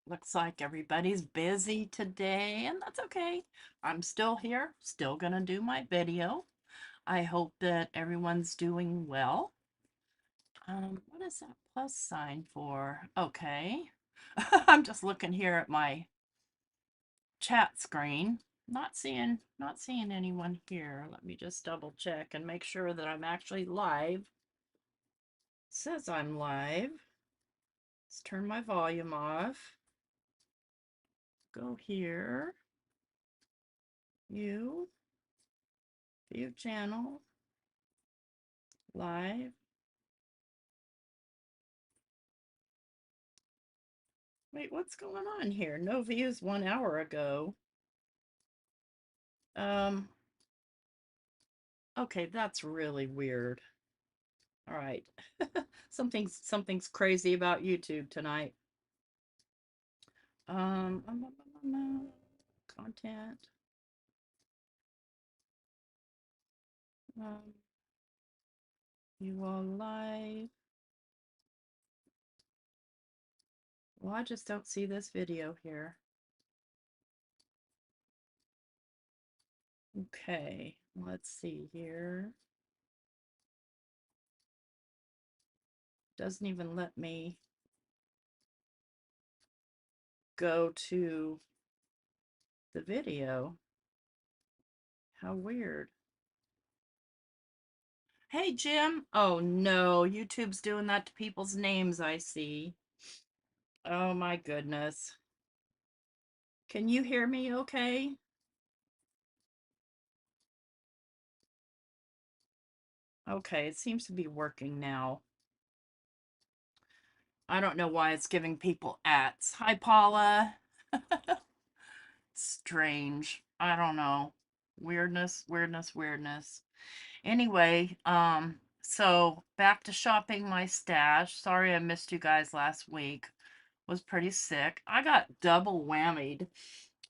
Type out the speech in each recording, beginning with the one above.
Looks like everybody's busy today, and that's okay. I'm still here, still gonna do my video. I hope that everyone's doing well. What is that plus sign for? Okay. I'm just looking here at my chat screen. Not seeing anyone here. Let me just double check and make sure that I'm actually live. It says I'm live. Let's turn my volume off. Go here. View channel, live. Wait, what's going on here? No views 1 hour ago. Um, okay, that's really weird. All right. Something's crazy about YouTube tonight. Um, content. Um, you all live. Well, I just don't see this video here. Okay, let's see here. Doesn't even let me go to the video. How weird. Hey, Jim. Oh no, YouTube's doing that to people's names, I see. Oh my goodness. Can you hear me okay? Okay, it seems to be working now. I don't know why it's giving people ats. Hi, Paula. Strange. I don't know. Weirdness, weirdness, weirdness. Anyway, so back to shopping my stash. Sorry I missed you guys last week. Was pretty sick. I got double whammied.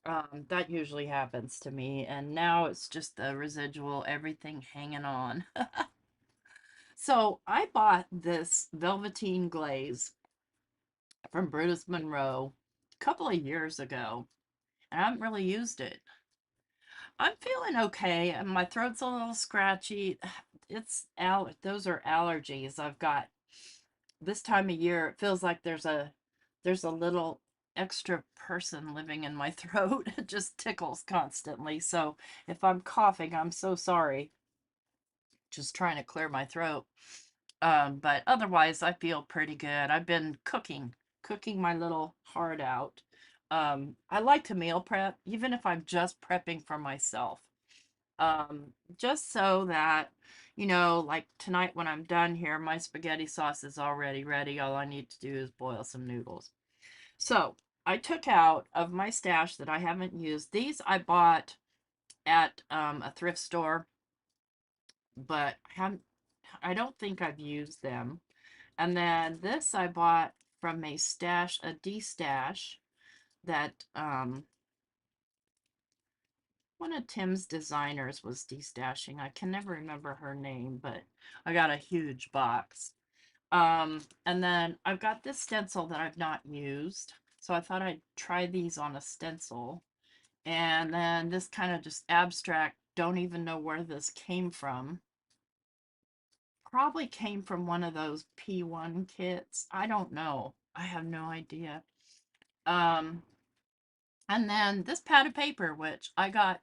That usually happens to me, and now it's just the residual, everything hanging on. So I bought this velveteen glaze from Brutus Monroe a couple of years ago, and I haven't really used it. I'm feeling okay, and my throat's a little scratchy. Those are allergies I've got. This time of year, it feels like there's a little extra person living in my throat. It just tickles constantly. So if I'm coughing, I'm so sorry. Just trying to clear my throat. But otherwise, I feel pretty good. I've been cooking my little heart out. I like to meal prep, even if I'm just prepping for myself. Just so that, like tonight when I'm done here, my spaghetti sauce is already ready. All I need to do is boil some noodles. So I took out of my stash that I haven't used. These I bought at a thrift store, but I don't think I've used them. And then this I bought from a D-stash that one of Tim's designers was destashing. I can never remember her name, but I got a huge box. And then I've got this stencil that I've not used. So I thought I'd try these on a stencil. And then this kind of just abstract, don't even know where this came from. Probably came from one of those P1 kits. I don't know. I have no idea. Um, and then this pad of paper, which I got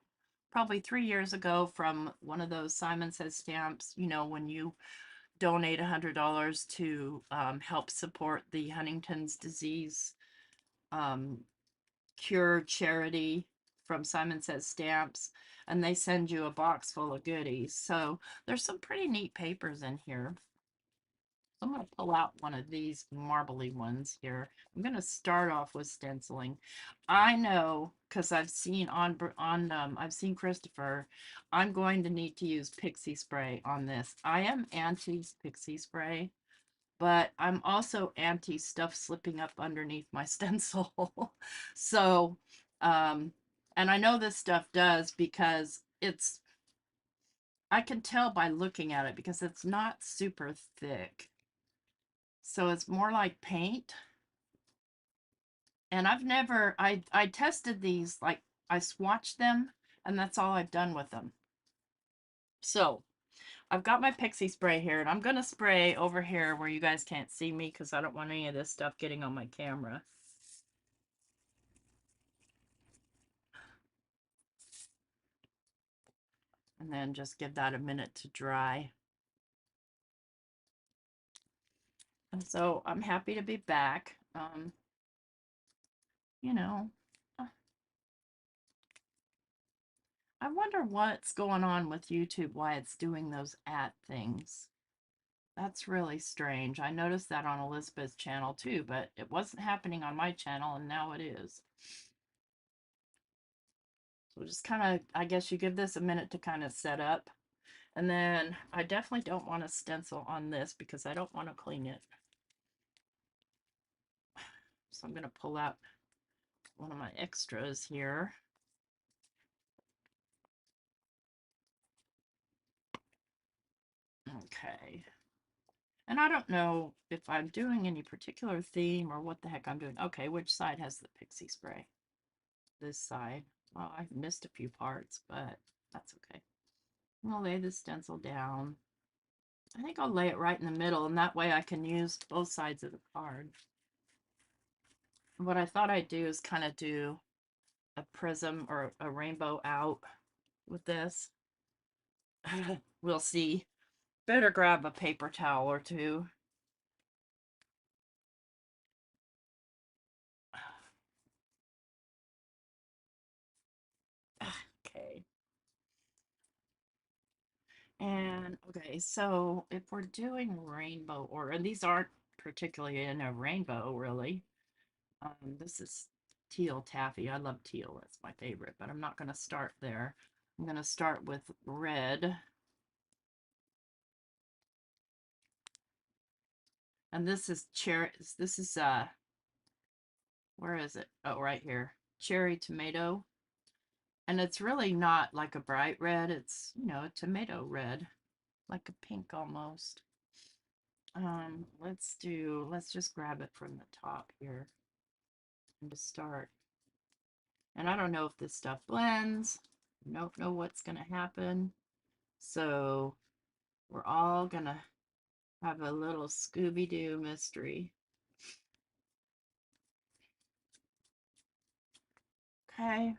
probably 3 years ago from one of those Simon Says stamps, when you donate $100 to help support the Huntington's disease um, cure charity from Simon Says Stamps, and they send you a box full of goodies. So there's some pretty neat papers in here. I'm going to pull out one of these marbly ones here. I'm going to start off with stenciling. I know because I've seen I've seen Christopher. I'm going to need to use pixie spray on this. I am anti pixie spray, but I'm also anti stuff slipping up underneath my stencil. So, um, and I know this stuff does because I can tell by looking at it because it's not super thick. So it's more like paint. And I've never, I tested these, like I swatched them, and that's all I've done with them. So I've got my pixie spray here, and I'm going to spray over here where you guys can't see me because I don't want any of this stuff getting on my camera. And then just give that a minute to dry. And so I'm happy to be back. You know, I wonder what's going on with YouTube, why it's doing those at things. That's really strange. I noticed that on Elizabeth's channel too, but it wasn't happening on my channel, and now it is. So just kind of, I guess you give this a minute to kind of set up. And then I definitely don't want to stencil on this because I don't want to clean it. So I'm going to pull out one of my extras here. Okay. And I don't know if I'm doing any particular theme or what the heck I'm doing. Okay, which side has the pixie spray? This side. Well, I missed a few parts, but that's okay. I'll lay the stencil down. I think I'll lay it right in the middle, and that way I can use both sides of the card. What I thought I'd do is kind of do a prism or a rainbow out with this. We'll see. Better grab a paper towel or two. Okay. And okay, so if we're doing rainbow, or and these aren't particularly in a rainbow, really. This is teal taffy. I love teal. That's my favorite, but I'm not going to start there. I'm going to start with red. And this is cherry. This is, where is it? Oh, right here. Cherry tomato. And it's really not like a bright red. It's, you know, a tomato red, like a pink almost. Let's just grab it from the top here and to start. And I don't know if this stuff blends. Don't know what's going to happen. So we're all going to have a little Scooby-Doo mystery. Okay.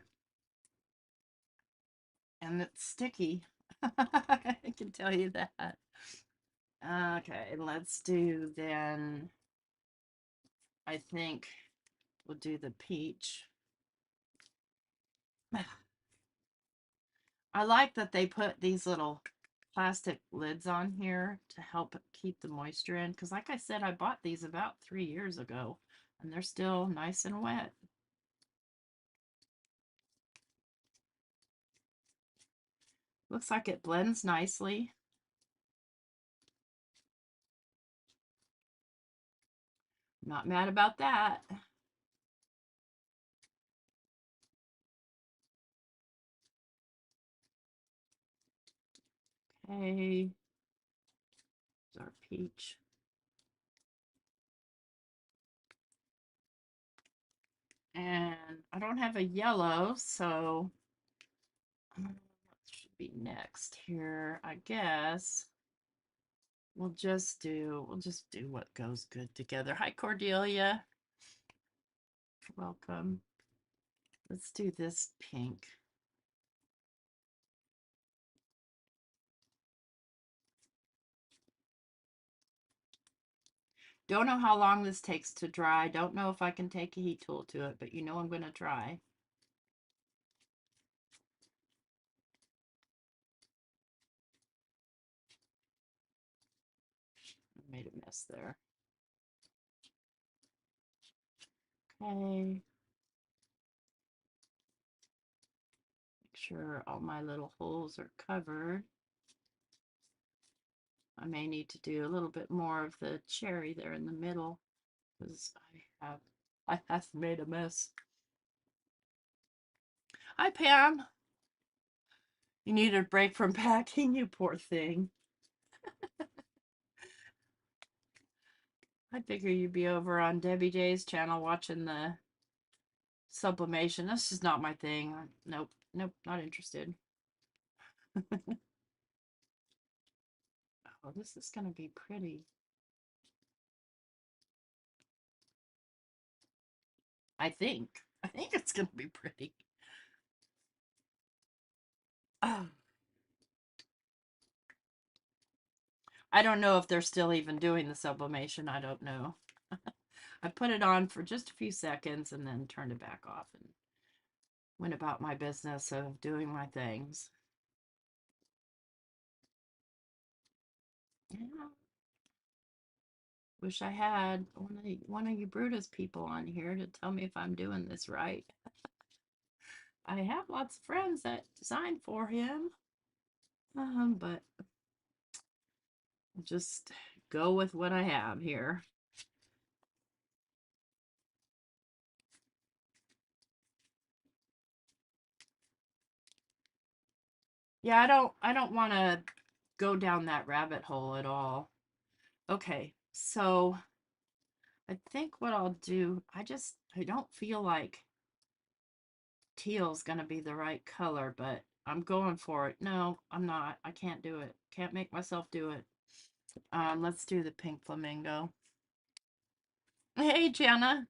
And it's sticky. I can tell you that. Okay, let's do then, I think we'll do the peach. I like that they put these little plastic lids on here to help keep the moisture in, because like I said, I bought these about 3 years ago and they're still nice and wet. Looks like it blends nicely. Not mad about that. Okay, there's our peach. And I don't have a yellow, so what should be next here? I guess we'll just do what goes good together. Hi, Cordelia. Welcome. Let's do this pink. Don't know how long this takes to dry. Don't know if I can take a heat tool to it, but you know I'm going to try. I made a mess there. Okay. Make sure all my little holes are covered. I may need to do a little bit more of the cherry there in the middle because I have made a mess. Hi, Pam. You need a break from packing, you poor thing. I figure you'd be over on Debbie J's channel watching the sublimation. That's just not my thing. Nope, nope, not interested. Oh, this is gonna be pretty. I think. I think it's gonna be pretty. Oh, I don't know if they're still even doing the sublimation. I don't know. I put it on for just a few seconds and then turned it back off and went about my business of doing my things. Yeah. Wish I had one of you Brutus people on here to tell me if I'm doing this right. I have lots of friends that design for him, but just go with what I have here. Yeah, I don't want to go down that rabbit hole at all. Okay, so I think what I'll do, I don't feel like teal's gonna be the right color, but I'm going for it. No, I'm not. I can't do it. Can't make myself do it. Let's do the pink flamingo. Hey, Jana.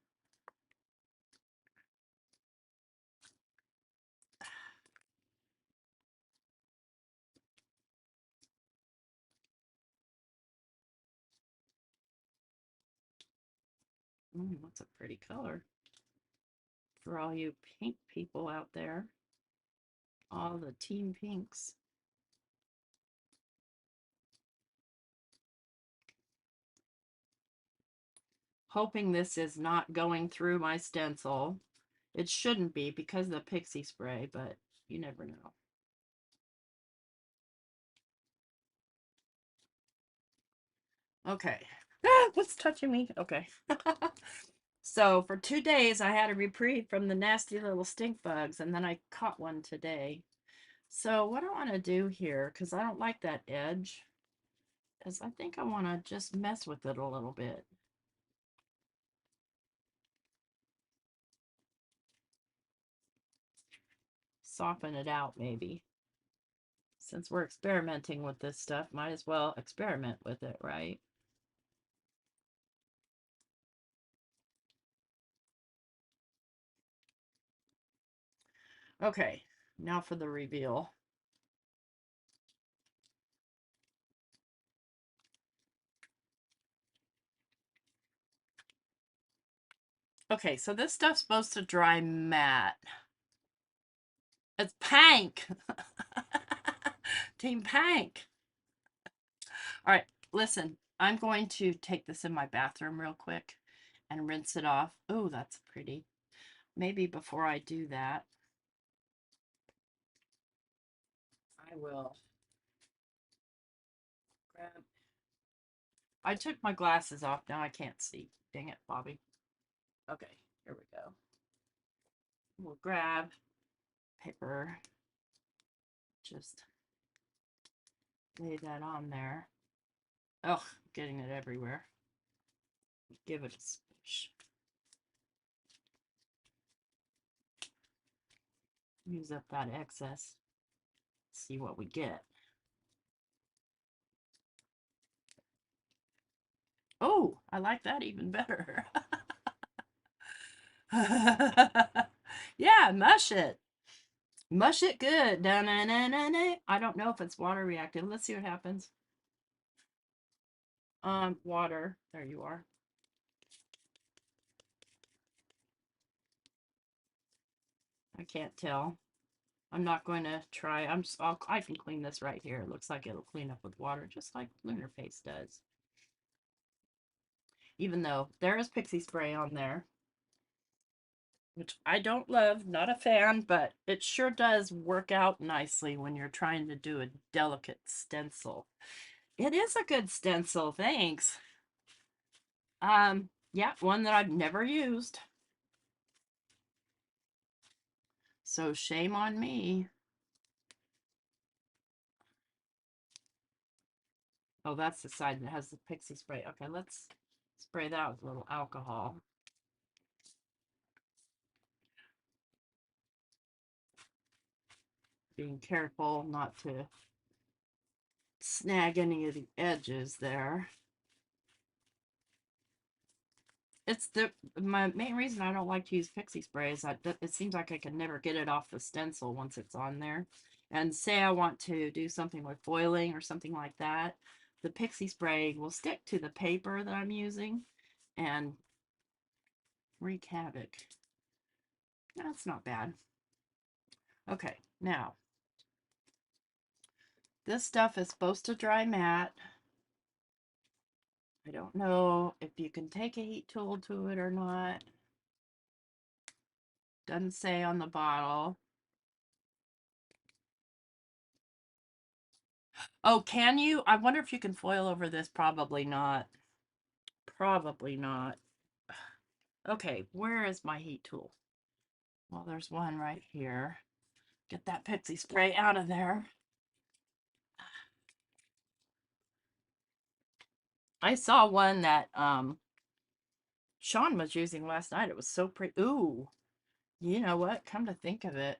That's a pretty color for all you pink people out there. All the team pinks. Hoping this is not going through my stencil. It shouldn't be because of the pixie spray, but you never know. Okay. Ah, what's touching me? Okay. So for 2 days, I had a reprieve from the nasty little stink bugs, and then I caught one today. So what I want to do here, because I don't like that edge, is I think I want to just mess with it a little bit. Soften it out, maybe. Since we're experimenting with this stuff, might as well experiment with it, right? Okay, now for the reveal. Okay, so this stuff's supposed to dry matte. It's pink. Team pink. All right, listen, I'm going to take this in my bathroom real quick and rinse it off. Oh, that's pretty. Maybe before I do that, I will grab. I took my glasses off. Now I can't see. Dang it, Bobby. Okay, here we go. We'll grab paper. Just lay that on there. Oh, getting it everywhere. Give it a squish. Use up that excess. See what we get. Oh, I like that even better. Yeah, mush it. Mush it good. Da, na, na, na, na. I don't know if it's water reactive. Let's see what happens. Water. There you are. I can't tell. I'm not going to try. I can clean this right here. It looks like it'll clean up with water, just like lunar paste does. Even though there is pixie spray on there, which I don't love, not a fan, but it sure does work out nicely when you're trying to do a delicate stencil. It is a good stencil, thanks. Yeah, one that I've never used. So shame on me. Oh, that's the side that has the pixie spray. Okay, let's spray that with a little alcohol. Being careful not to snag any of the edges there. It's my main reason I don't like to use pixie spray is that it seems like I can never get it off the stencil once it's on there. And say I want to do something with foiling or something like that, the pixie spray will stick to the paper that I'm using and wreak havoc. That's not bad. Okay, now this stuff is supposed to dry matte. I don't know if you can take a heat tool to it or not. Doesn't say on the bottle. Oh, can you? I wonder if you can foil over this. Probably not. Probably not. Okay, where is my heat tool? Well, there's one right here. Get that pixie spray out of there. I saw one that Sean was using last night. It was so pretty. Ooh, you know what? Come to think of it,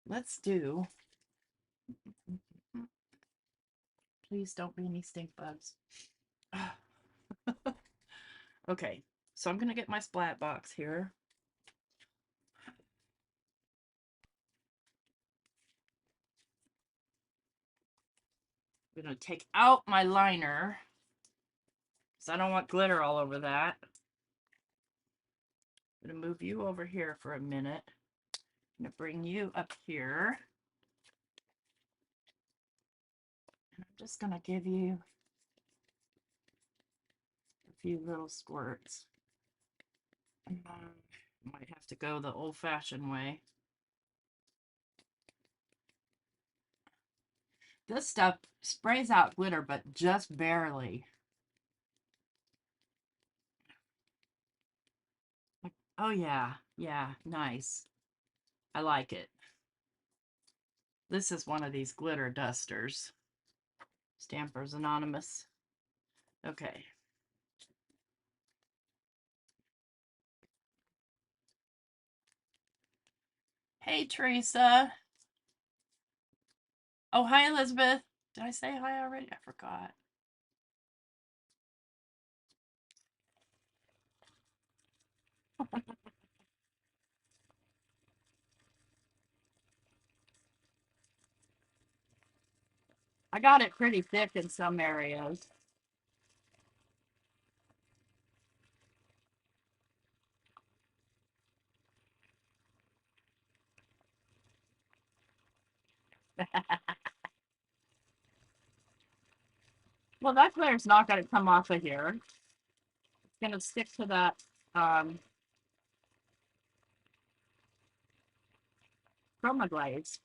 let's do. Please don't be any stink bugs. Okay, so I'm gonna get my splat box here. I'm gonna take out my liner because I don't want glitter all over that. I'm gonna move you over here for a minute. I'm gonna bring you up here. And I'm just gonna give you a few little squirts. Might have to go the old-fashioned way. This stuff sprays out glitter, but just barely. Oh yeah, yeah, nice. I like it. This is one of these glitter dusters. Stampers Anonymous. Okay. Hey, Teresa. Oh, hi, Elizabeth. Did I say hi already? I forgot. I got it pretty thick in some areas. Well, that glitter's not going to come off of here. It's going to stick to that chroma glaze.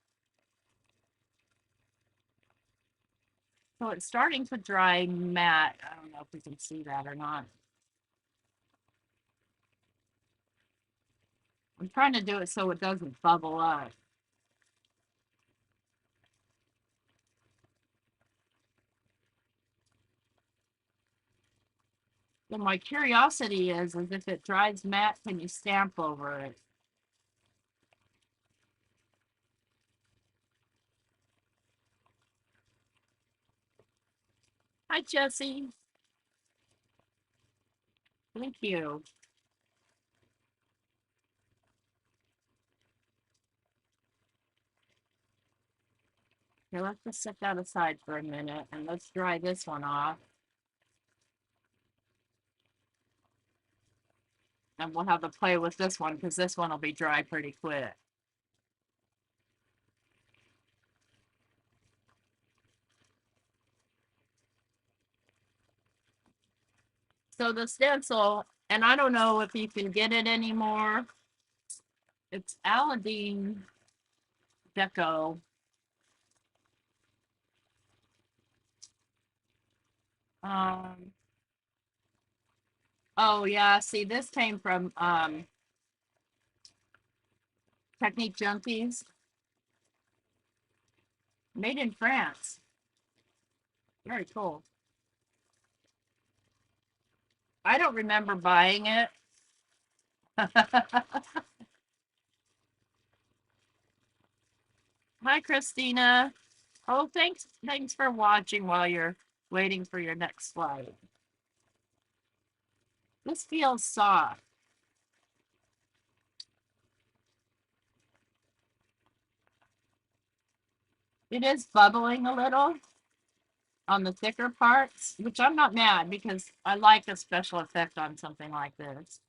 So it's starting to dry matte. I don't know if we can see that or not. I'm trying to do it so it doesn't bubble up. So my curiosity is if it dries matte, can you stamp over it? Hi, Jessie. Thank you. Here, let's just set that aside for a minute and let's dry this one off. And we'll have to play with this one because this one will be dry pretty quick. So the stencil, and I don't know if you can get it anymore. It's Aladdin Deco. Um, oh yeah, see this came from Technique Junkies. Made in France. Very cool. I don't remember buying it. Hi, Christina. Oh, thanks for watching while you're waiting for your next flight. This feels soft. It is bubbling a little on the thicker parts, which I'm not mad because I like a special effect on something like this.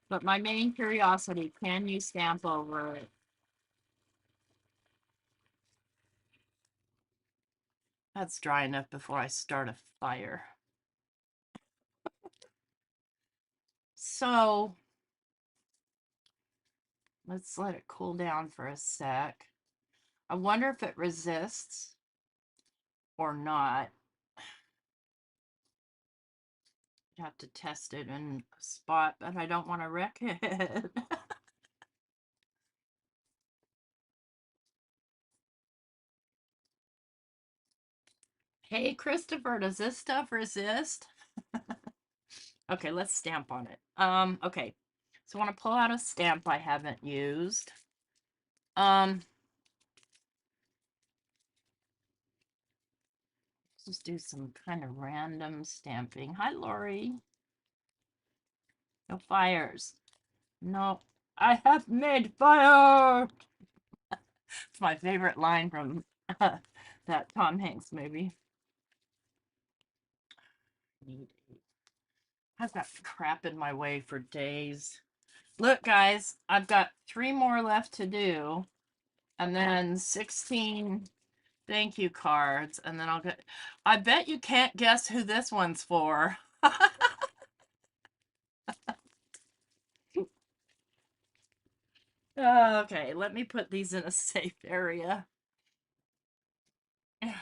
But my main curiosity, can you stamp over it? That's dry enough before I start a fire. So let's let it cool down for a sec. I wonder if it resists or not. I'd have to test it in a spot, but I don't want to wreck it. Hey, Christopher, does this stuff resist? Okay, let's stamp on it. Okay. So I want to pull out a stamp I haven't used. Just do some kind of random stamping. Hi, Lori. No fires. No, I have made fire. It's my favorite line from that Tom Hanks movie. I've got crap in my way for days. Look, guys, I've got 3 more left to do, and then 16 thank you cards, and then I'll get. I bet you can't guess who this one's for. Okay, let me put these in a safe area. Okay,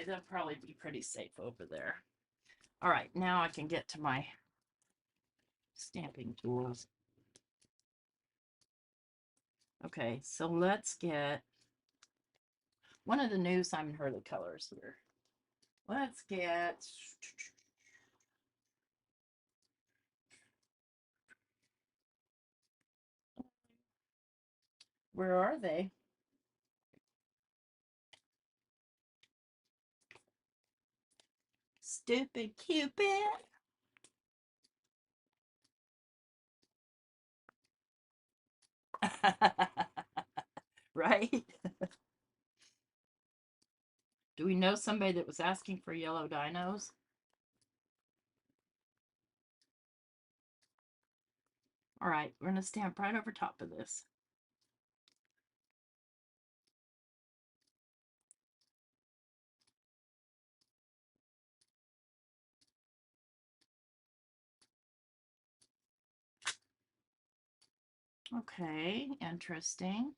they'll probably be pretty safe over there. All right, now I can get to my stamping tools. Okay, so let's get one of the new Simon Hurley colors here. Let's get. Where are they? Stupid Cupid. Right? Do we know somebody that was asking for yellow dinos? All right, we're going to stamp right over top of this. Okay, interesting.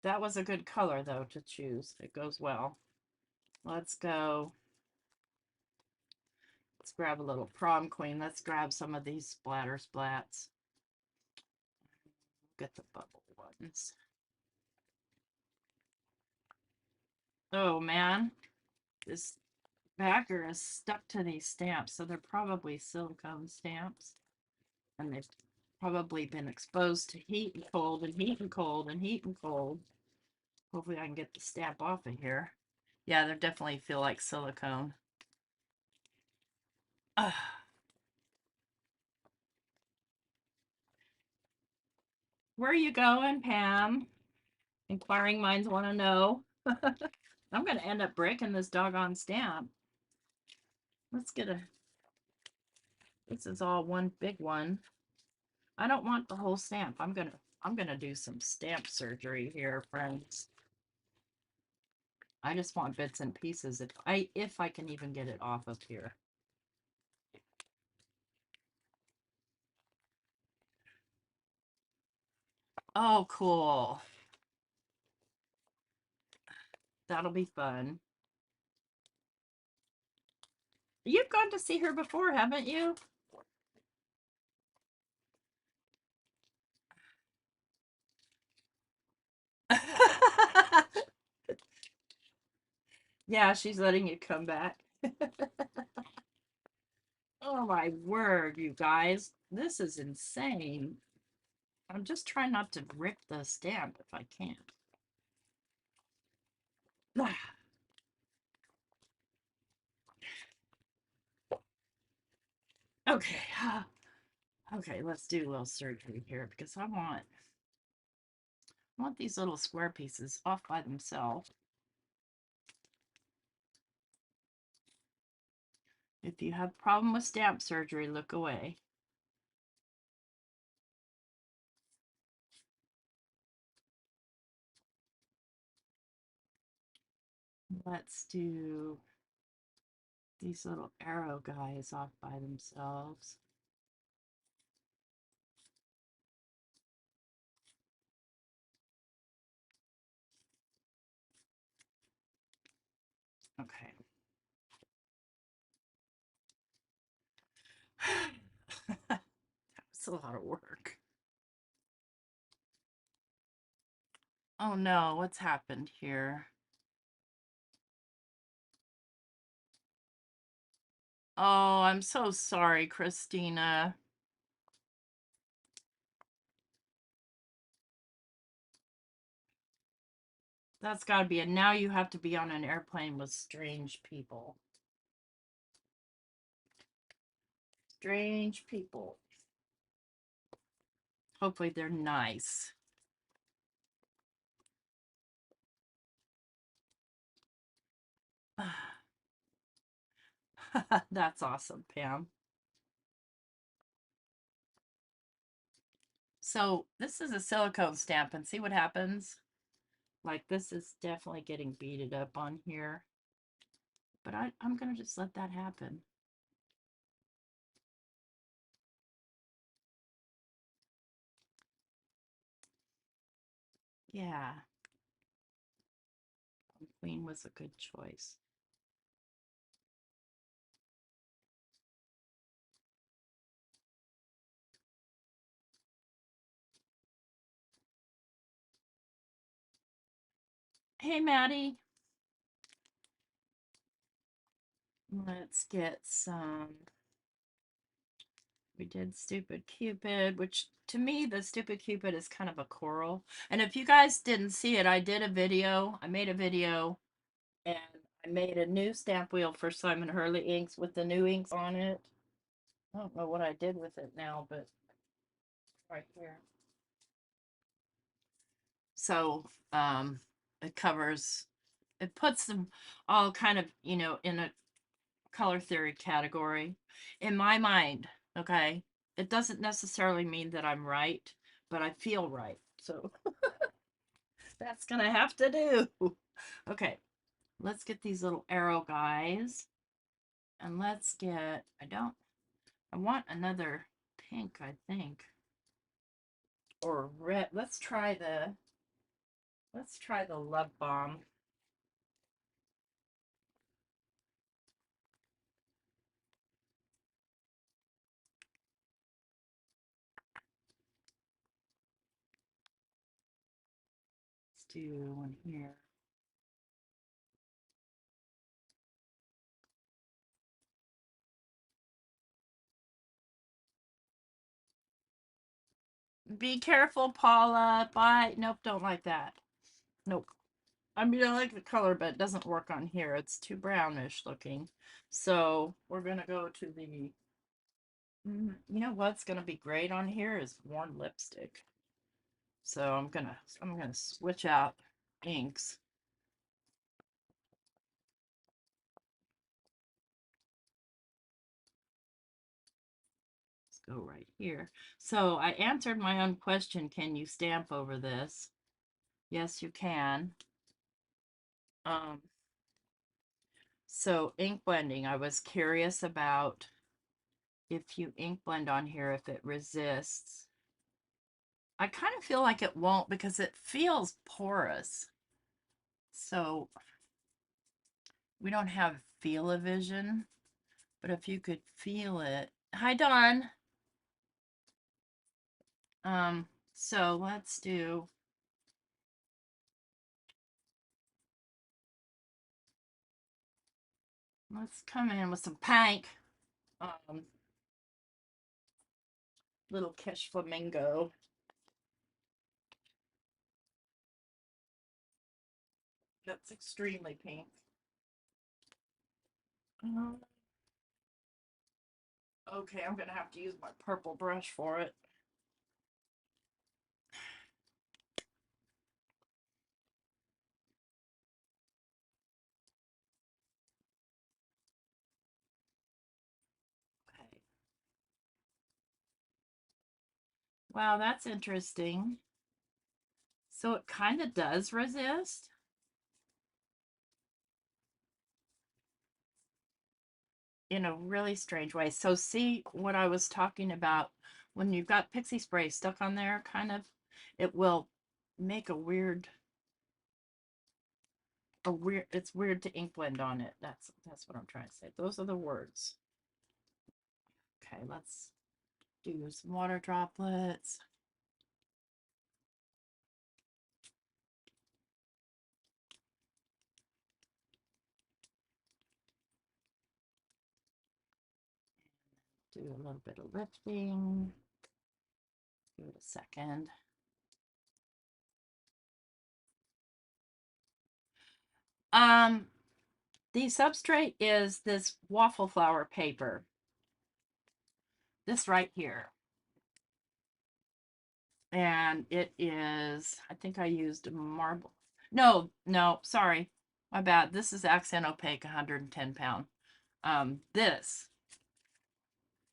That was a good color, though, to choose. It goes well. Let's go. Let's grab a little prom queen. Let's grab some of these splatter splats. Get the bubble ones. Oh, man. This backer is stuck to these stamps, so they're probably silicone stamps. And they've probably been exposed to heat and cold and heat and cold and heat and cold. Hopefully I can get the stamp off of here. Yeah, they definitely feel like silicone. Where are you going, Pam? Inquiring minds want to know. I'm going to end up breaking this doggone stamp. Let's get a. This is all one big one. I don't want the whole stamp. I'm gonna do some stamp surgery here, friends. I just want bits and pieces if I can even get it off of here. Oh, cool. That'll be fun. You've gone to see her before, haven't you? Yeah, she's letting you come back. Oh my word, you guys. This is insane. I'm just trying not to rip the stamp if I can. Okay. Okay, let's do a little surgery here because I want these little square pieces off by themselves. If you have a problem with stamp surgery, look away. Let's do these little arrow guys off by themselves. Okay. That's a lot of work. Oh no, what's happened here? Oh, I'm so sorry, Christina. That's got to be it. Now you have to be on an airplane with strange people. Strange people. Hopefully they're nice. That's awesome, Pam. So this is a silicone stamp and see what happens. Like this is definitely getting beaded up on here. But I'm going to just let that happen. Yeah. Queen was a good choice. Hey, Maddie. Let's get some. We did Stupid Cupid, which to me, the Stupid Cupid is kind of a coral. And if you guys didn't see it, I did a video. I made a video and I made a new stamp wheel for Simon Hurley inks with the new inks on it. I don't know what I did with it now, but right here. So it covers, it puts them all kind of, in a color theory category. In my mind, okay, it doesn't necessarily mean that I'm right, but I feel right. So that's gonna have to do. Okay, let's get these little arrow guys. And let's get, I want another pink, I think. Or red. Let's try the Love Bomb. Let's do one here. Be careful, Paula. Bye. Nope, don't like that. Nope. I mean, I like the color, but it doesn't work on here. It's too brownish looking. So we're going to go to the, you know what's going to be great on here is worn lipstick. So I'm gonna switch out inks. Let's go right here. So I answered my own question. Can you stamp over this? Yes, you can. Um, so ink blending, I was curious about if you ink blend on here, if it resists. I kind of feel like it won't because it feels porous. So we don't have feel-o-vision, but if you could feel it. Hi, Dawn. So let's come in with some pink. Little Kesh Flamingo. That's extremely pink. Um, okay, I'm gonna have to use my purple brush for it. Okay. Wow, that's interesting. So it kind of does resist in a really strange way. So see what I was talking about when you've got pixie spray stuck on there, kind of, it will make it's weird to ink blend on it. That's what I'm trying to say. Those are the words. Okay, let's do some water droplets. Do a little bit of lifting. Give it a second. The substrate is this waffle flower paper. This right here. And it is, I think I used marble. No, sorry. My bad. This is Accent Opaque 110 pound. This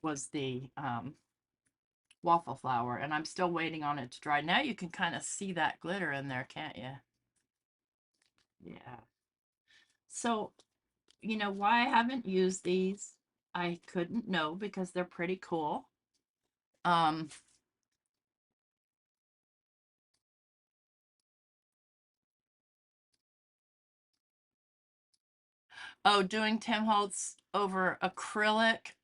was the waffle flower, and I'm still waiting on it to dry. Now you can kind of see that glitter in there, can't you? Yeah. So, you know why I haven't used these? I couldn't know because they're pretty cool. Um, oh, doing Tim Holtz over acrylic.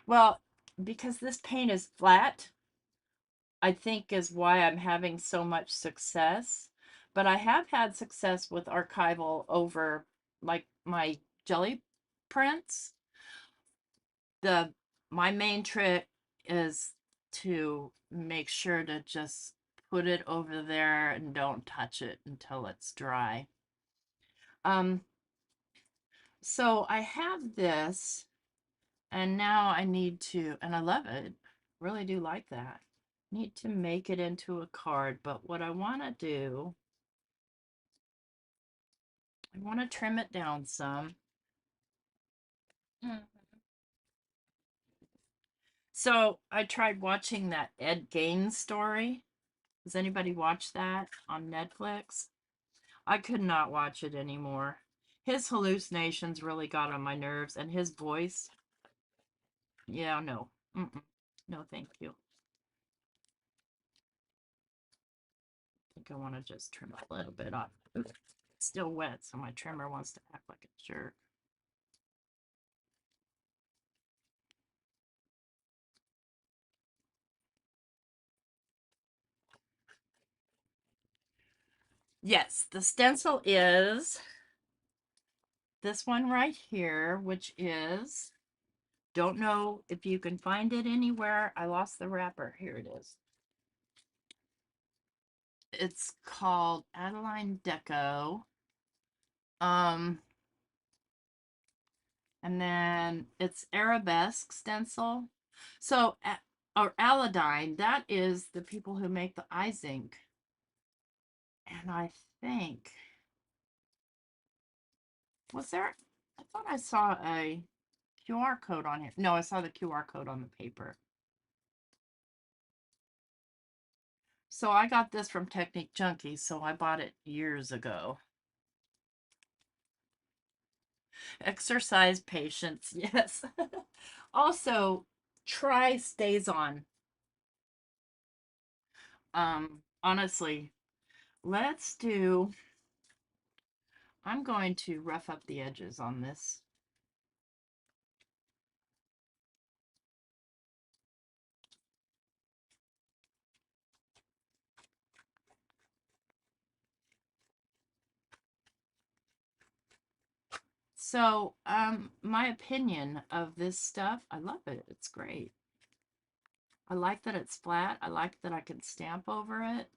Well, because this paint is flat, I think is why I'm having so much success. But I have had success with archival over like my jelly prints. The my main trick is to make sure to just put it over there and don't touch it until it's dry. Um, so I have this, and now I need to, and I love it, really do like that. Need to make it into a card, but what I want to do, I want to trim it down some. Mm. So I tried watching that Ed Gaines story. Does anybody watch that on Netflix? I could not watch it anymore. His hallucinations really got on my nerves, and his voice, yeah, no. Mm-mm. No, thank you. I think I want to just trim a little bit off. Ooh, it's still wet, so my trimmer wants to act like a jerk. Yes, the stencil is this one right here, which is, don't know if you can find it anywhere. I lost the wrapper. Here it is. It's called Adeline Deco. Um, and then it's Arabesque stencil. So, or Aladine, that is the people who make the eyes ink. And I think, was there, I thought I saw a QR code on here. No, I saw the QR code on the paper. So I got this from Technique Junkie, so I bought it years ago. Exercise patience, yes. Also, try stays on. Honestly, let's do, I'm going to rough up the edges on this. So, my opinion of this stuff, I love it. It's great. I like that it's flat. I like that I can stamp over it.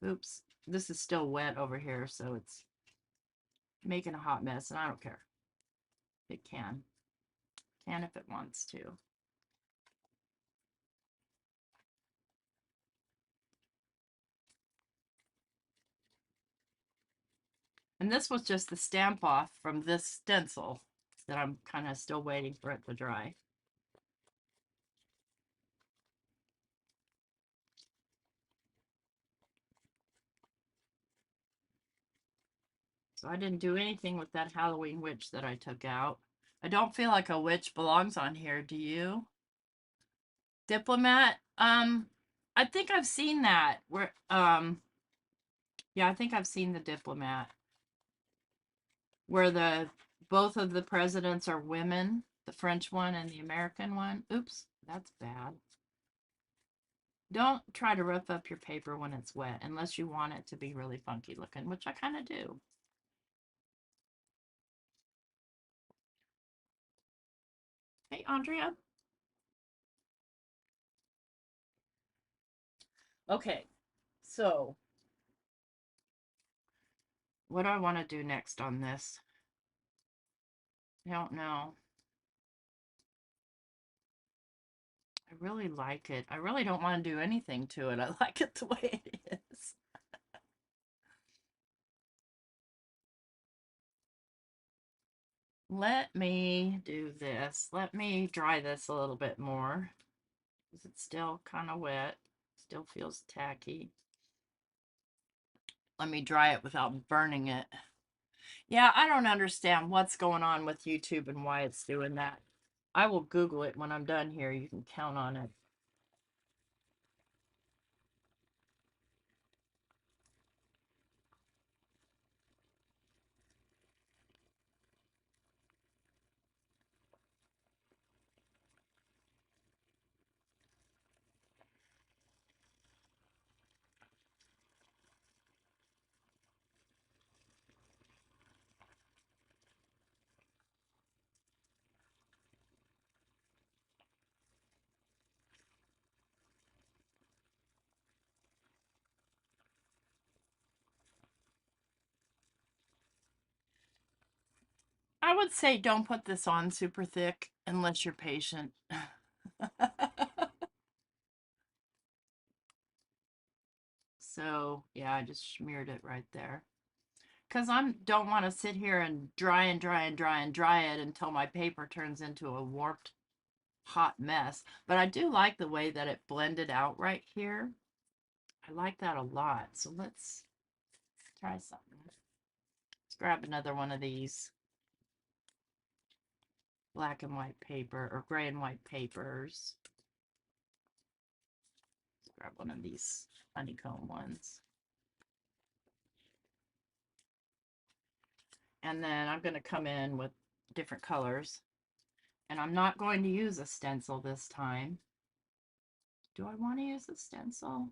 Oops, this is still wet over here, so it's making a hot mess, and I don't care. It can. Can if it wants to. And this was just the stamp off from this stencil that I'm kind of still waiting for it to dry. So I didn't do anything with that Halloween witch that I took out. I don't feel like a witch belongs on here, do you? Diplomat? I think I've seen that. Where yeah, I think I've seen the Diplomat. Where the both of the presidents are women, the French one and the American one. Oops, that's bad. Don't try to rough up your paper when it's wet unless you want it to be really funky looking, which I kind of do. Hey, Andrea. Okay, so what do I want to do next on this? I don't know. I really like it. I really don't want to do anything to it. I like it the way it is. Let me do this. Let me dry this a little bit more. Because it's still kind of wet. Still feels tacky. Let me dry it without burning it. Yeah, I don't understand what's going on with YouTube and why it's doing that. I will Google it when I'm done here. You can count on it. I would say don't put this on super thick unless you're patient. So, yeah, I just smeared it right there. Because I don't want to sit here and dry and dry and dry and dry it until my paper turns into a warped hot mess. But I do like the way that it blended out right here. I like that a lot. So let's try something. Let's grab another one of these black and white paper or gray and white papers. Let's grab one of these honeycomb ones. And then I'm going to come in with different colors. And I'm not going to use a stencil this time. Do I want to use a stencil?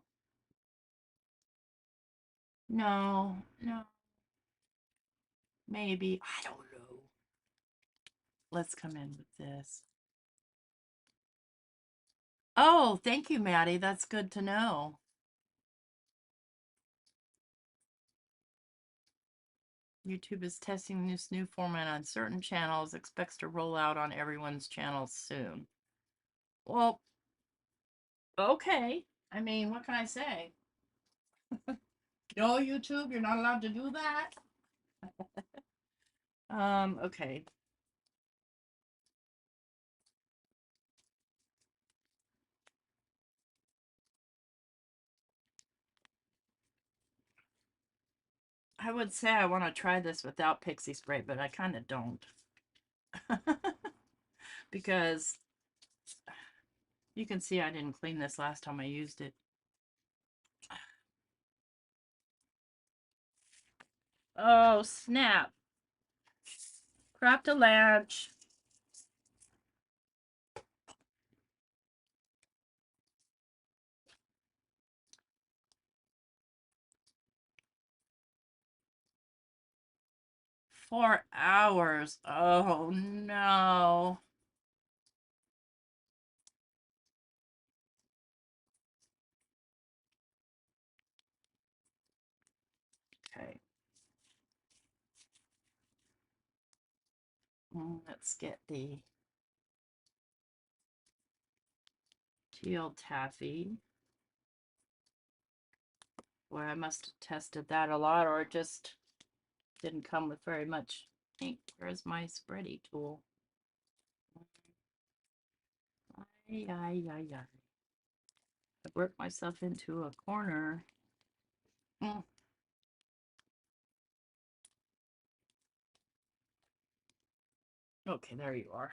No, no. Maybe. I don't know. Let's come in with this. Oh, thank you, Maddie. That's good to know. YouTube is testing this new format on certain channels, expects to roll out on everyone's channels soon. Well, okay. I mean, what can I say? No, YouTube, you're not allowed to do that. Okay. I would say I want to try this without pixie spray, but I kind of don't. Because you can see I didn't clean this last time I used it. Oh, snap. Crapped a latch. For hours. Oh, no. Let's get the teal taffy. Boy, I must have tested that a lot, or it just didn't come with very much ink. Where's my spready tool? Ay, ay, ay, ay. I worked myself into a corner. Okay, there you are.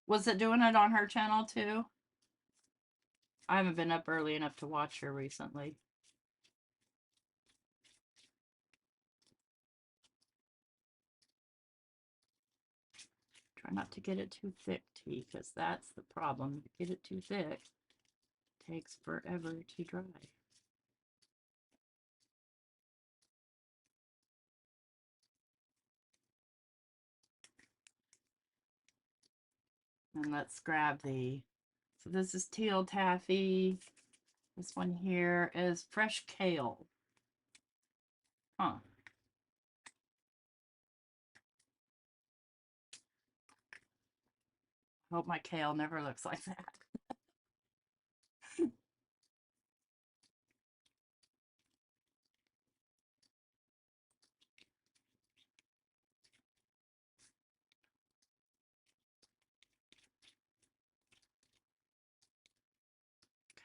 Was it doing it on her channel too? I haven't been up early enough to watch her recently. Try not to get it too thick, T, because that's the problem. If you get it too thick, it takes forever to dry. And let's grab the, so this is teal taffy. This one here is fresh kale. Huh. Hope my kale never looks like that.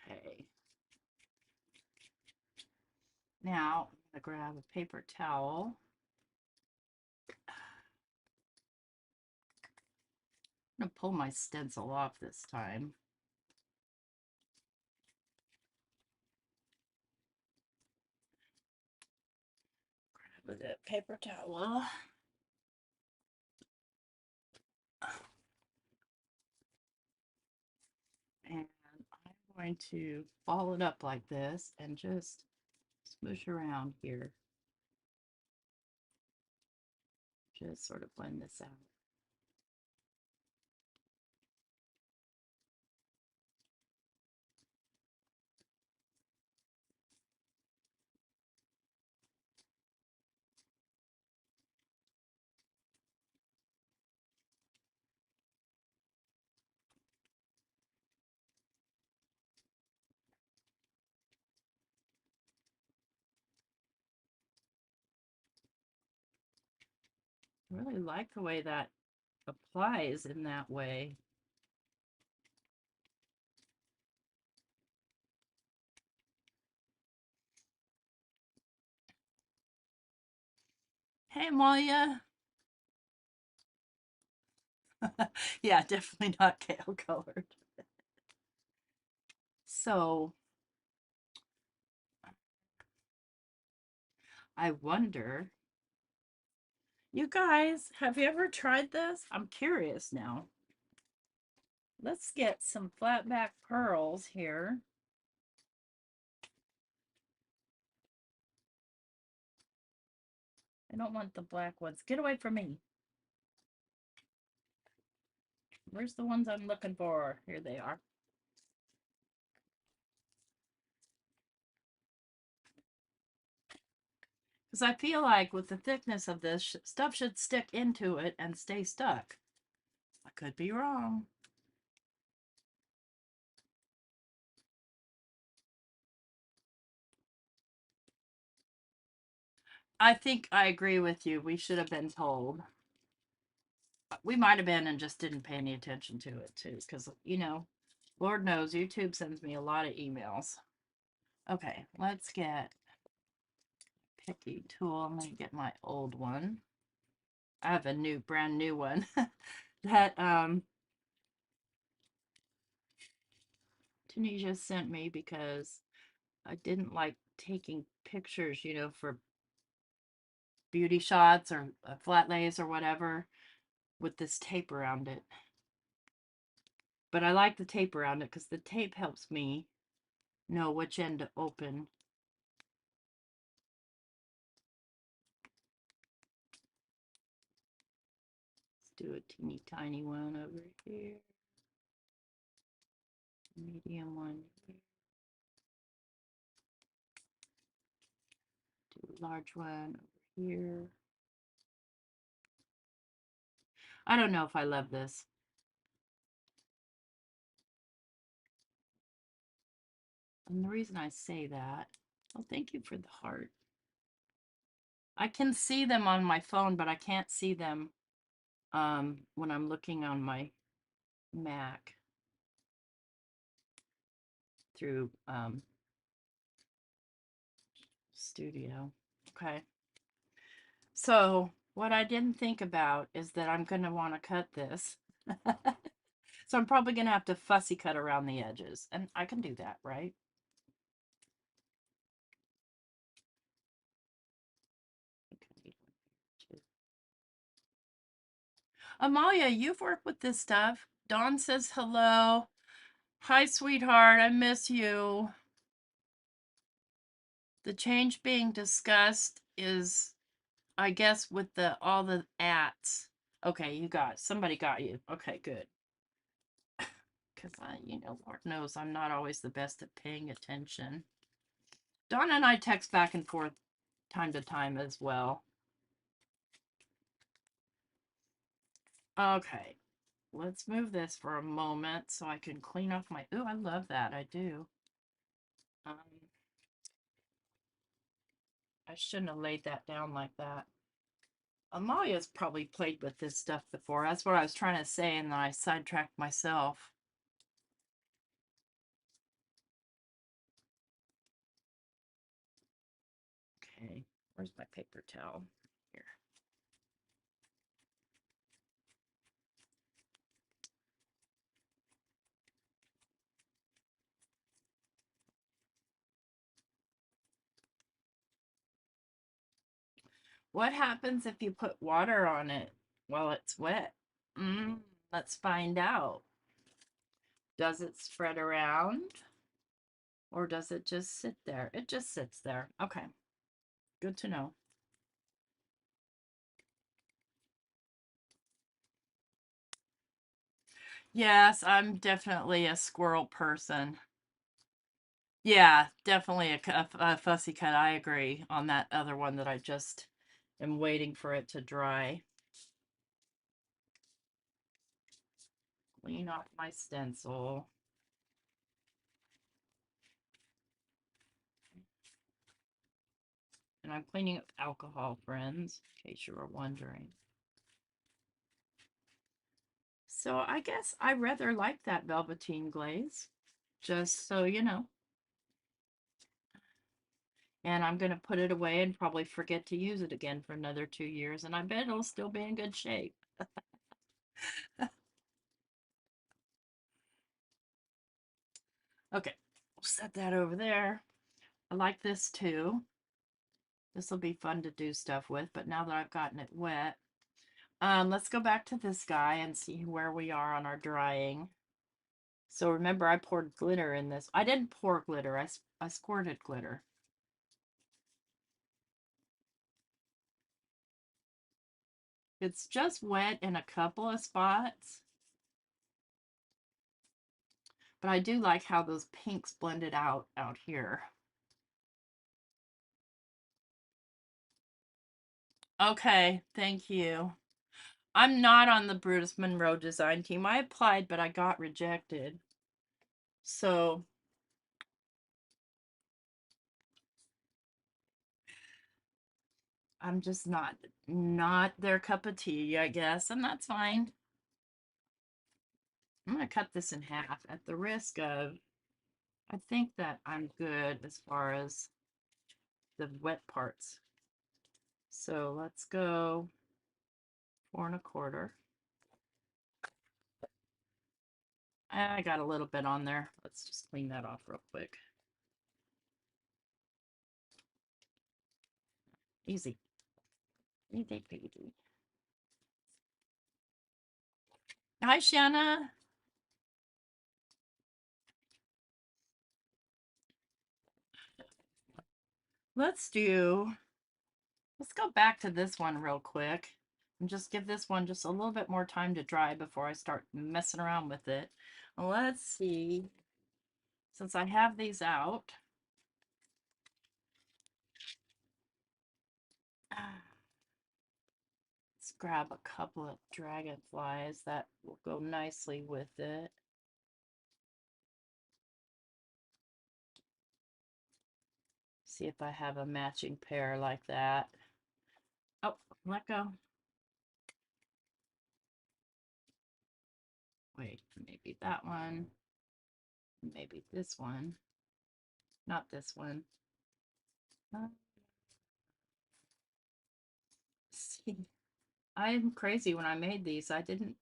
Okay. Now I'm going to grab a paper towel. I'm going to pull my stencil off this time. Grab a paper towel. And I'm going to ball it up like this and just smoosh around here. Just sort of blend this out. I really like the way that applies in that way. Hey, Malia. Yeah, definitely not kale colored. So I wonder, you guys, have you ever tried this? I'm curious now. Let's get some flat back pearls here. I don't want the black ones. Get away from me. Where's the ones I'm looking for? Here they are. Because I feel like with the thickness of this, stuff should stick into it and stay stuck. I could be wrong. I think I agree with you. We should have been told. We might have been and just didn't pay any attention to it too. Because, you know, Lord knows YouTube sends me a lot of emails. Okay, let's get a picky tool. I'm going to get my old one. I have a new, brand new one that Tunisia sent me because I didn't like taking pictures, you know, for beauty shots or flat lays or whatever with this tape around it. But I like the tape around it because the tape helps me know which end to open. Do a teeny tiny one over here. Medium one here. Do a large one over here. I don't know if I love this. And the reason I say that, well, thank you for the heart. I can see them on my phone, but I can't see them when I'm looking on my Mac through Studio. Okay. So what I didn't think about is that I'm going to want to cut this. So I'm probably going to have to fussy cut around the edges. And I can do that, right? Amalia, you've worked with this stuff. Dawn says hello. Hi, sweetheart. I miss you. The change being discussed is, I guess, with the all the ats. Okay, you got somebody got you. Okay, good. Because Lord knows I'm not always the best at paying attention. Donna and I text back and forth time to time as well. Okay, let's move this for a moment so I can clean off my. Ooh, I love that. I do. I shouldn't have laid that down like that. Amalia's probably played with this stuff before. That's what I was trying to say, and then I sidetracked myself. Okay, where's my paper towel? Here. What happens if you put water on it while it's wet? Let's find out. Does it spread around? Or does it just sit there? It just sits there. Okay, good to know. Yes, I'm definitely a squirrel person. Yeah, definitely a fussy cut. I agree on that other one that I just am waiting for it to dry. Clean off my stencil. And I'm cleaning up alcohol, friends, in case you were wondering. So I guess I rather like that velveteen glaze, just so you know. And I'm going to put it away and probably forget to use it again for another 2 years, and I bet it'll still be in good shape. Okay, we'll set that over there. I like this too. This will be fun to do stuff with, but now that I've gotten it wet, let's go back to this guy and see where we are on our drying. So remember, I poured glitter in this. I didn't pour glitter, I squirted glitter. It's just wet in a couple of spots. But I do like how those pinks blended out here. Okay, thank you. I'm not on the Brutus Monroe design team. I applied, but I got rejected. So I'm just not their cup of tea, I guess, and that's fine. I'm gonna cut this in half at the risk of, I think that I'm good as far as the wet parts. So let's go 4 1/4. I got a little bit on there. Let's just clean that off real quick. Easy. Easy peasy. Hi, Shanna. Let's go back to this one real quick. And just give this one just a little bit more time to dry before I start messing around with it. Let's see. Since I have these out, let's grab a couple of dragonflies that will go nicely with it. See if I have a matching pair like that. Oh, let go. Wait, maybe that one. Maybe this one. Not this one. See, I'm crazy when I made these. I didn't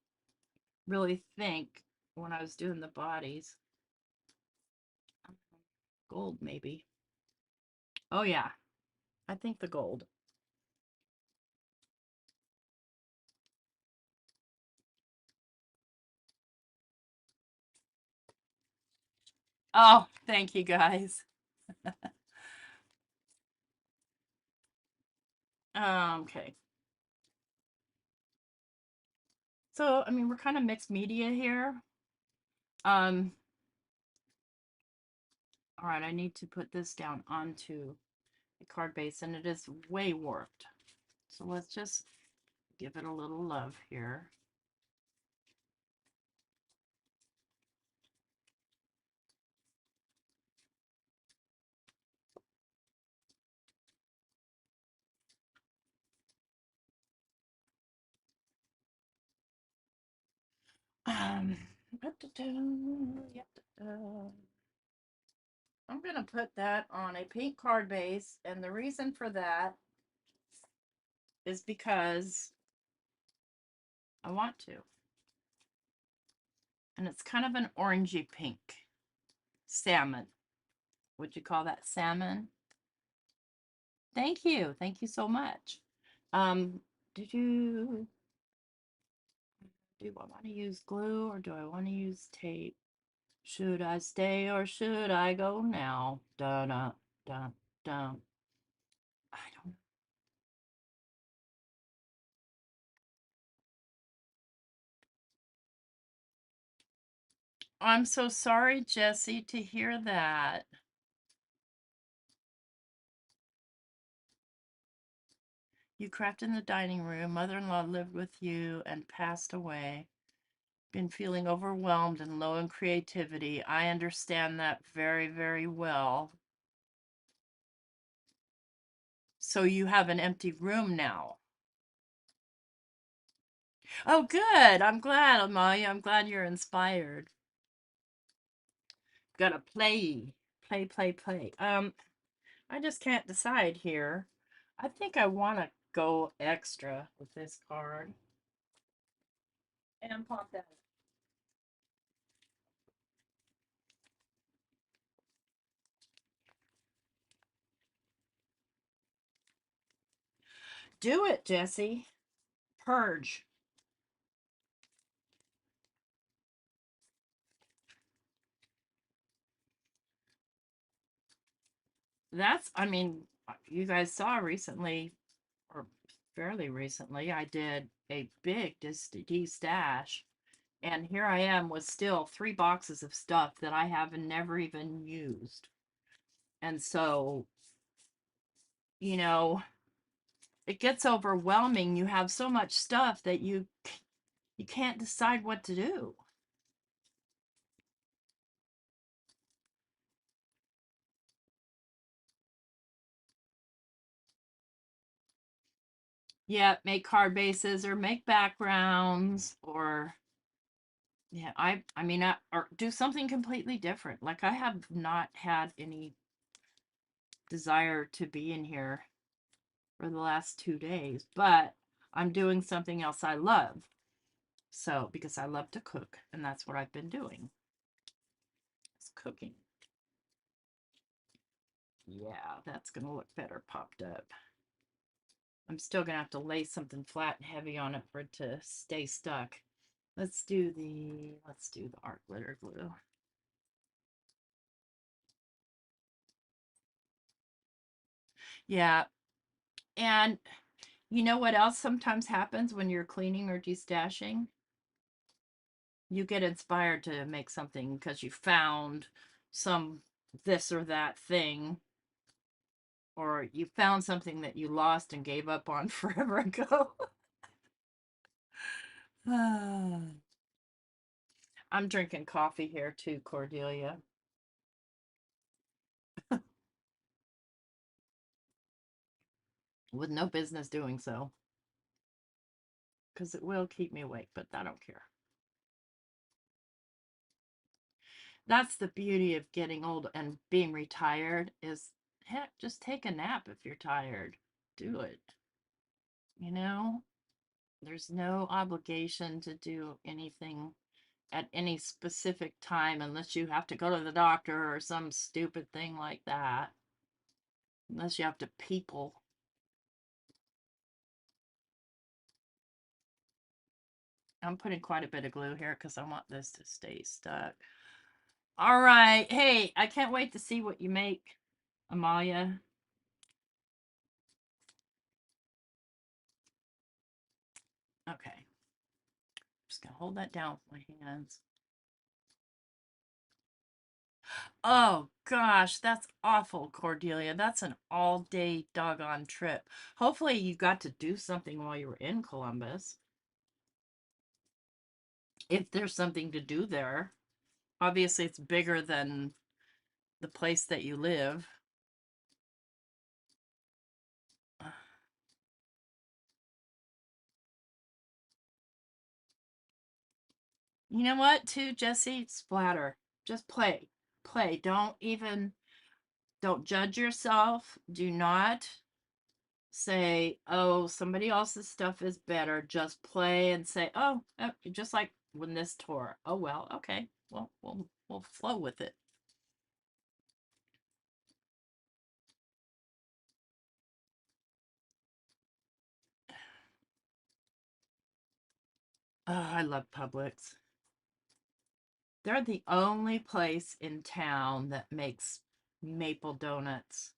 really think when I was doing the bodies. Gold, maybe. Oh, yeah. I think the gold. Oh, thank you guys. Okay. So, I mean, we're kind of mixed media here. Um, all right, I need to put this down onto a card base, and it is way warped. So let's just give it a little love here. Um, I'm going to put that on a pink card base, and the reason for that is because I want to. And it's kind of an orangey pink. Salmon. Would you call that salmon? Thank you. Thank you so much. Um, do I want to use glue or do I want to use tape? Should I stay or should I go now? Dun dun dun dun. I don't. I'm so sorry, Jessie, to hear that. You crafted in the dining room. Mother-in-law lived with you and passed away. Been feeling overwhelmed and low in creativity. I understand that very, very well. So you have an empty room now. Oh, good. I'm glad, Amalia. I'm glad you're inspired. Gotta play. Play, play, play. I just can't decide here. I think I want to go extra with this card. And pop that. Do it, Jessie. Purge. That's, I mean, you guys saw recently, or fairly recently, I did a big de-stash. And here I am with still 3 boxes of stuff that I have never even used. And so, you know, it gets overwhelming. You have so much stuff that you can't decide what to do. Yeah, make card bases or make backgrounds or yeah, I mean or do something completely different. Like I have not had any desire to be in here for the last 2 days, but I'm doing something else I love. So, because I love to cook, and that's what I've been doing. It's cooking. Yeah, that's going to look better popped up. I'm still going to have to lay something flat and heavy on it for it to stay stuck. Let's do the art glitter glue. Yeah, and You know what else sometimes happens when you're cleaning or destashing? You get inspired to make something because you found some this or that thing, or you found something that you lost and gave up on forever ago. I'm drinking coffee here too, Cordelia. With no business doing so, because it will keep me awake, but I don't care. That's the beauty of getting old and being retired is, heck, just take a nap if you're tired. Do it. You know, there's no obligation to do anything at any specific time unless you have to go to the doctor or some stupid thing like that. Unless you have to people. I'm putting quite a bit of glue here because I want this to stay stuck. All right. Hey, I can't wait to see what you make, Amalia. Okay. I'm just going to hold that down with my hands. Oh, gosh. That's awful, Cordelia. That's an all-day doggone trip. Hopefully you got to do something while you were in Columbus. If there's something to do there. Obviously, it's bigger than the place that you live. You know what, too, Jesse? Splatter. Just play. Play. Don't judge yourself. Do not say, oh, somebody else's stuff is better. Just play and say, oh, just like when this tore. Oh, well, okay. Well, we'll flow with it. Oh, I love Publix. They're the only place in town that makes maple donuts.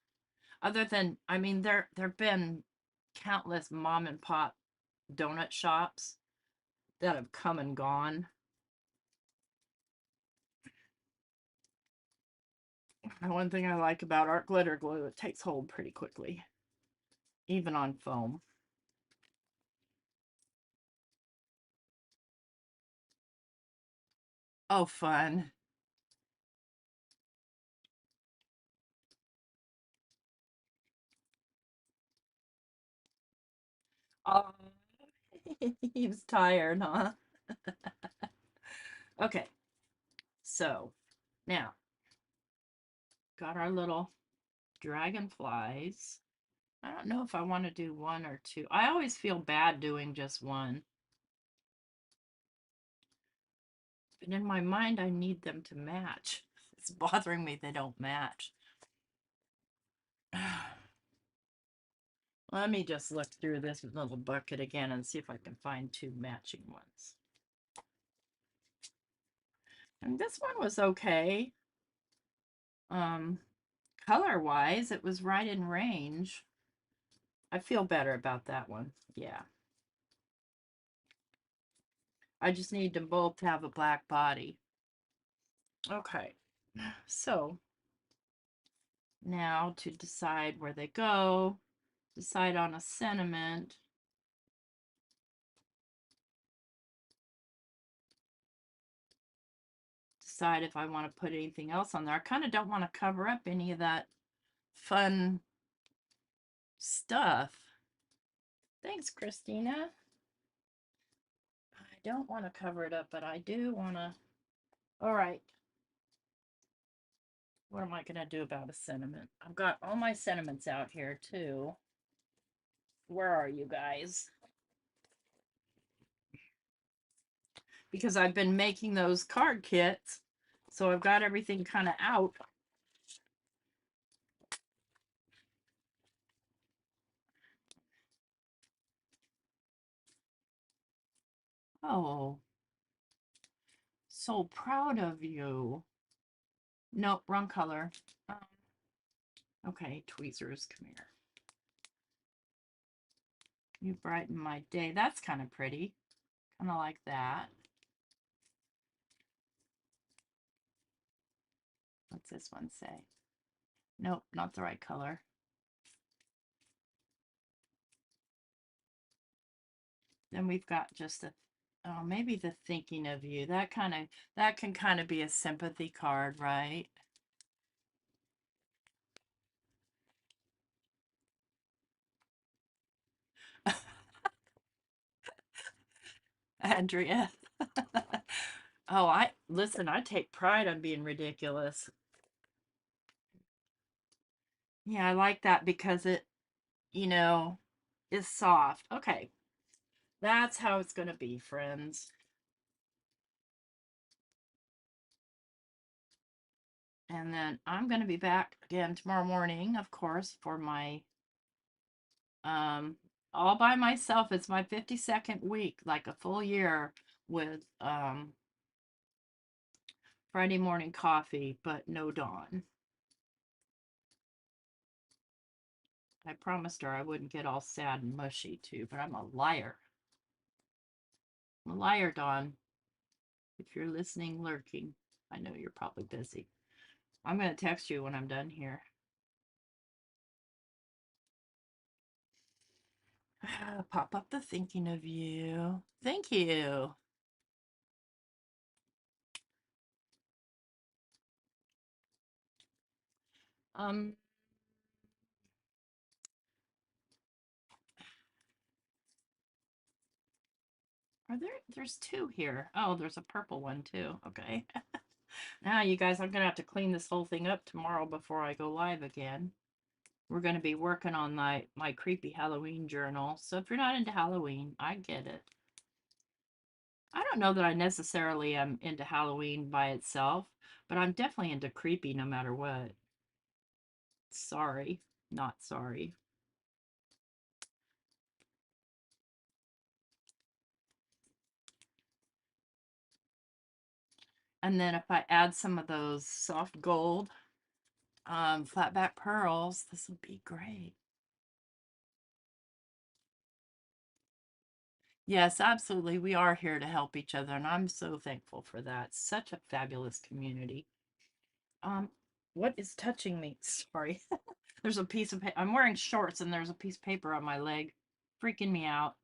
Other than, I mean, there've been countless mom and pop donut shops that have come and gone. And one thing I like about art glitter glue, it takes hold pretty quickly, even on foam. Oh, fun. Oh, he was tired, huh? Okay, so now got our little dragonflies. I don't know if I want to do one or two. I always feel bad doing just one. But in my mind, I need them to match. It's bothering me they don't match. Let me just look through this little bucket again and see if I can find two matching ones. And this one was okay. Um, color-wise, it was right in range. I feel better about that one. Yeah. I just need them both to have a black body. Okay. So now to decide where they go, decide on a sentiment. Decide if I want to put anything else on there. I kind of don't want to cover up any of that fun stuff. Thanks, Christina. I don't want to cover it up, but I do want to. All right. What am I going to do about a sentiment? I've got all my sentiments out here, too. Where are you guys? Because I've been making those card kits, so I've got everything kind of out. Oh, so proud of you. Nope, wrong color. Um, okay, tweezers, come here. You brighten my day. That's kind of pretty. Kind of like that. What's this one say? Nope, not the right color. Then we've got just a, oh, maybe the thinking of you. That can kind of be a sympathy card, right? Andrea. Oh, I listen, I take pride on being ridiculous. Yeah, I like that because it, you know, is soft. Okay, that's how it's going to be, friends. And then I'm going to be back again tomorrow morning, of course, for my um all by myself. It's my 52nd week, like a full year with Friday morning coffee, but no Dawn. I promised her I wouldn't get all sad and mushy too, but I'm a liar. I'm a liar, Dawn. If you're listening, lurking, I know you're probably busy. I'm going to text you when I'm done here. Pop up the thinking of you. Thank you. Um, there's two here. Oh, there's a purple one too. Okay. Now, you guys, I'm gonna have to clean this whole thing up tomorrow before I go live again. We're gonna be working on my creepy Halloween journal. So if you're not into Halloween, I get it. I don't know that I necessarily am into Halloween by itself, but I'm definitely into creepy no matter what. Sorry, not sorry. And then if I add some of those soft gold flatback pearls, this would be great. Yes, absolutely. We are here to help each other, and I'm so thankful for that. Such a fabulous community. Um, what is touching me? Sorry. There's a piece of I'm wearing shorts and there's a piece of paper on my leg. Freaking me out.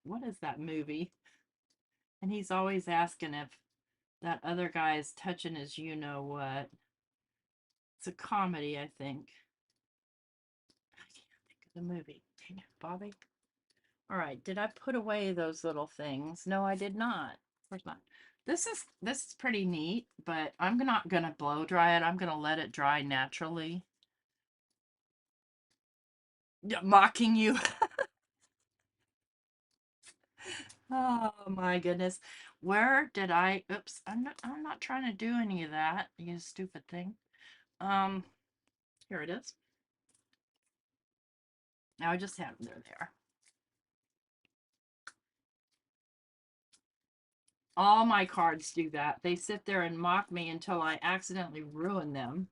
What is that movie? And he's always asking if that other guy is touching his you know what. It's a comedy, I think. I can't think of the movie. Dang it, Bobby. All right, did I put away those little things? No, I did not. Of course not. This is pretty neat, but I'm not gonna blow dry it. I'm gonna let it dry naturally. Yeah, mocking you. Oh my goodness. Where did I oops, I'm not trying to do any of that, you stupid thing. Um, Here it is. Now I just have them there. All my cards do that. They sit there and mock me until I accidentally ruin them,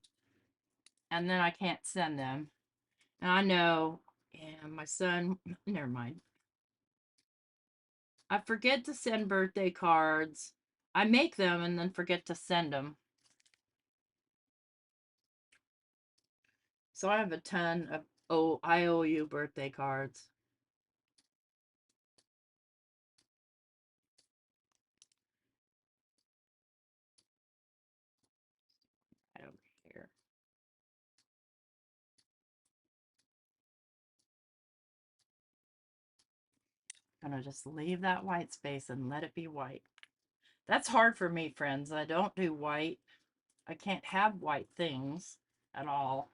and then I can't send them. And I know, and my son, never mind. I forget to send birthday cards. I make them and then forget to send them. So I have a ton of I owe you birthday cards. Right over here. I'm gonna just leave that white space and let it be white. That's hard for me, friends. I don't do white. I can't have white things at all.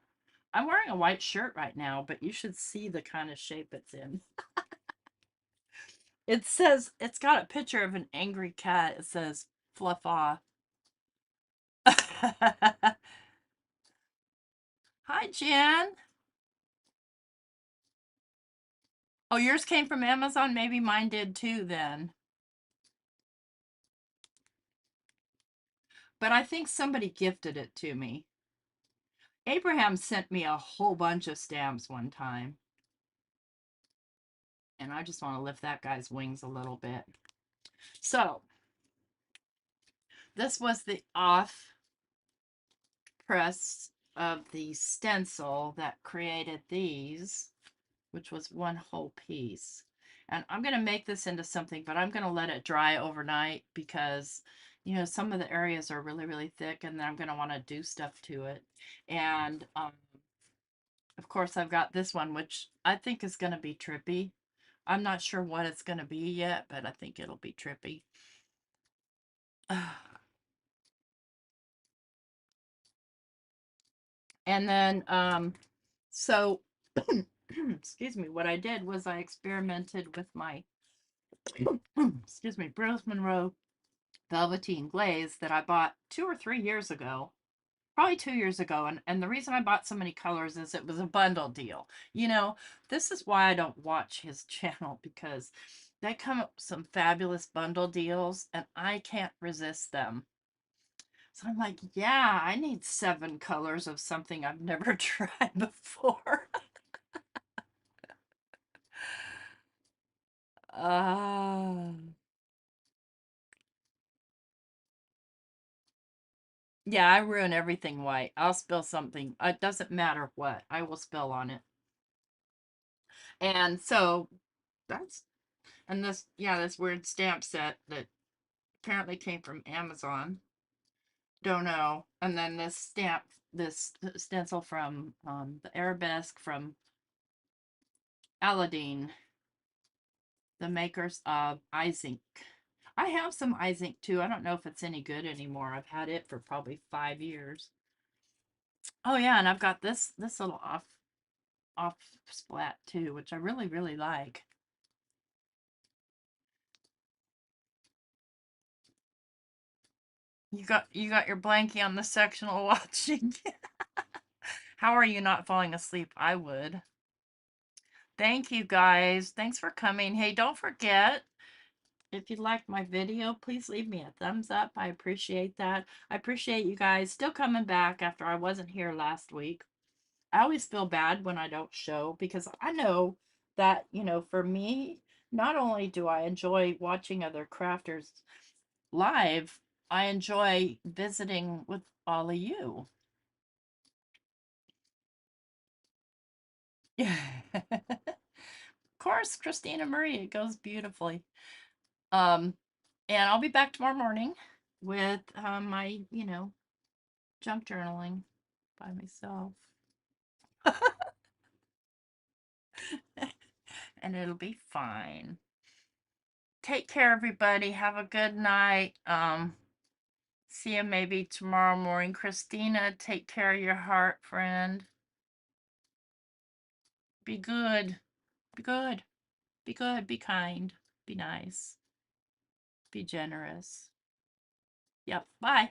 I'm wearing a white shirt right now, but you should see the kind of shape it's in. It says, it's got a picture of an angry cat. It says, fluff off. Hi, Jen. Oh, yours came from Amazon? Maybe mine did too then. But I think somebody gifted it to me. Abraham sent me a whole bunch of stamps one time, and I just want to lift that guy's wings a little bit. So, this was the off press of the stencil that created these, which was one whole piece. And I'm going to make this into something, but I'm going to let it dry overnight because, you know, some of the areas are really, really thick, and then I'm going to want to do stuff to it. And of course, I've got this one, which I think is going to be trippy. I'm not sure what it's going to be yet, but I think it'll be trippy. And then, so, excuse me, what I did was I experimented with my, excuse me, Bruce Monroe Velveteen Glaze that I bought 2 or 3 years ago. Probably 2 years ago. And the reason I bought so many colors is it was a bundle deal. You know, this is why I don't watch his channel, because they come up with some fabulous bundle deals and I can't resist them. So I'm like, yeah, I need 7 colors of something I've never tried before. uh, yeah, I ruin everything white. I'll spill something. It doesn't matter what. I will spill on it. And so that's, and this, yeah, this weird stamp set that apparently came from Amazon. Don't know. And then this stamp, this stencil from the Arabesque from Aladdin, the makers of iZink. I have some iZink too. I don't know if it's any good anymore. I've had it for probably 5 years. Oh yeah, and I've got this little off splat too, which I really, really like. You got your blankie on the sectional watching. How are you not falling asleep? I would. Thank you guys. Thanks for coming. Hey, don't forget, if you liked my video, please leave me a thumbs up. I appreciate that. I appreciate you guys still coming back after I wasn't here last week. I always feel bad when I don't show because I know that, you know, for me, not only do I enjoy watching other crafters live, I enjoy visiting with all of you. Yeah. Of course, Christina Marie, it goes beautifully. Um, and I'll be back tomorrow morning with my, you know, junk journaling by myself. And it'll be fine. Take care, everybody. Have a good night. See you maybe tomorrow morning. Christina, take care of your heart, friend. Be good. Be good. Be good. Be kind. Be nice. Be generous. Yep. Bye.